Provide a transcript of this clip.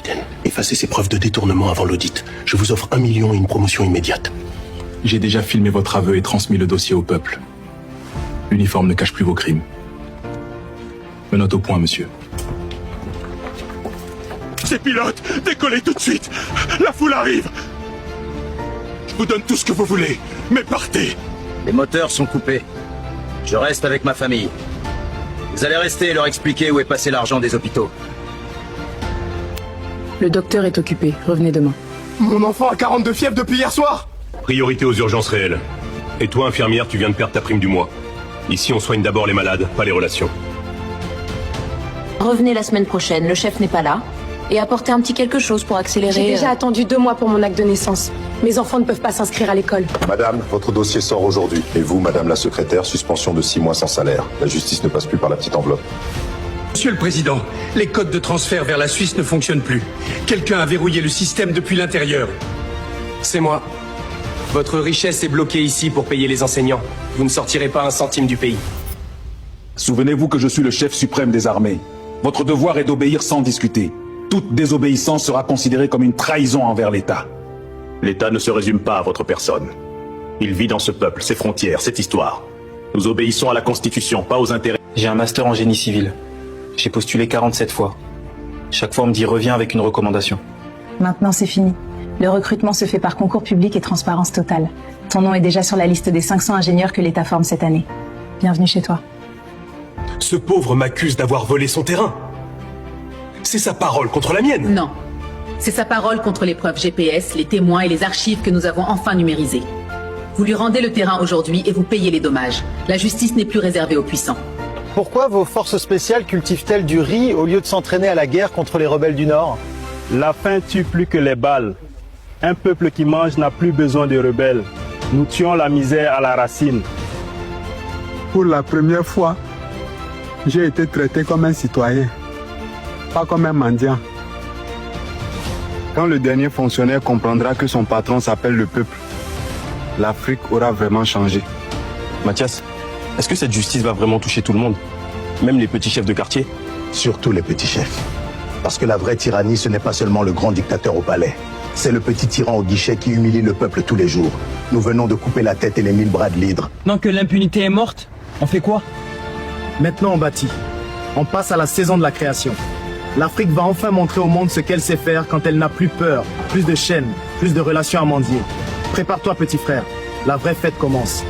capitaine. Effacez ces preuves de détournement avant l'audit. Je vous offre 1 million et une promotion immédiate. J'ai déjà filmé votre aveu et transmis le dossier au peuple. L'uniforme ne cache plus vos crimes. Menottes au point, monsieur. Ces pilotes, décollez tout de suite. La foule arrive. Je vous donne tout ce que vous voulez, mais partez. Les moteurs sont coupés. Je reste avec ma famille. Vous allez rester et leur expliquer où est passé l'argent des hôpitaux. Le docteur est occupé. Revenez demain. Mon enfant a 42 fièvres depuis hier soir. Priorité aux urgences réelles. Et toi, infirmière, tu viens de perdre ta prime du mois. Ici, on soigne d'abord les malades, pas les relations. Revenez la semaine prochaine, le chef n'est pas là. Et apportez un petit quelque chose pour accélérer... J'ai déjà attendu 2 mois pour mon acte de naissance. Mes enfants ne peuvent pas s'inscrire à l'école. Madame, votre dossier sort aujourd'hui. Et vous, madame la secrétaire, suspension de 6 mois sans salaire. La justice ne passe plus par la petite enveloppe. Monsieur le Président, les codes de transfert vers la Suisse ne fonctionnent plus. Quelqu'un a verrouillé le système depuis l'intérieur. C'est moi. Votre richesse est bloquée ici pour payer les enseignants. Vous ne sortirez pas un centime du pays. Souvenez-vous que je suis le chef suprême des armées. Votre devoir est d'obéir sans discuter. Toute désobéissance sera considérée comme une trahison envers l'État. L'État ne se résume pas à votre personne. Il vit dans ce peuple, ses frontières, cette histoire. Nous obéissons à la Constitution, pas aux intérêts... J'ai un master en génie civil. J'ai postulé 47 fois. Chaque fois, on me dit « reviens avec une recommandation ». Maintenant, c'est fini. Le recrutement se fait par concours public et transparence totale. Ton nom est déjà sur la liste des 500 ingénieurs que l'État forme cette année. Bienvenue chez toi. Ce pauvre m'accuse d'avoir volé son terrain. C'est sa parole contre la mienne. Non. C'est sa parole contre les preuves GPS, les témoins et les archives que nous avons enfin numérisées. Vous lui rendez le terrain aujourd'hui et vous payez les dommages. La justice n'est plus réservée aux puissants. Pourquoi vos forces spéciales cultivent-elles du riz au lieu de s'entraîner à la guerre contre les rebelles du Nord? La faim tue plus que les balles. Un peuple qui mange n'a plus besoin de rebelles. Nous tuons la misère à la racine. Pour la première fois, j'ai été traité comme un citoyen, pas comme un mendiant. Quand le dernier fonctionnaire comprendra que son patron s'appelle le peuple, l'Afrique aura vraiment changé. Mathias, est-ce que cette justice va vraiment toucher tout le monde? Même les petits chefs de quartier? Surtout les petits chefs. Parce que la vraie tyrannie, ce n'est pas seulement le grand dictateur au palais. C'est le petit tyran au guichet qui humilie le peuple tous les jours. Nous venons de couper la tête et les 1000 bras de l'hydre. Tant que l'impunité est morte, on fait quoi? Maintenant on bâtit. On passe à la saison de la création. L'Afrique va enfin montrer au monde ce qu'elle sait faire quand elle n'a plus peur, plus de chaînes, plus de relations à mendier. Prépare-toi petit frère, la vraie fête commence.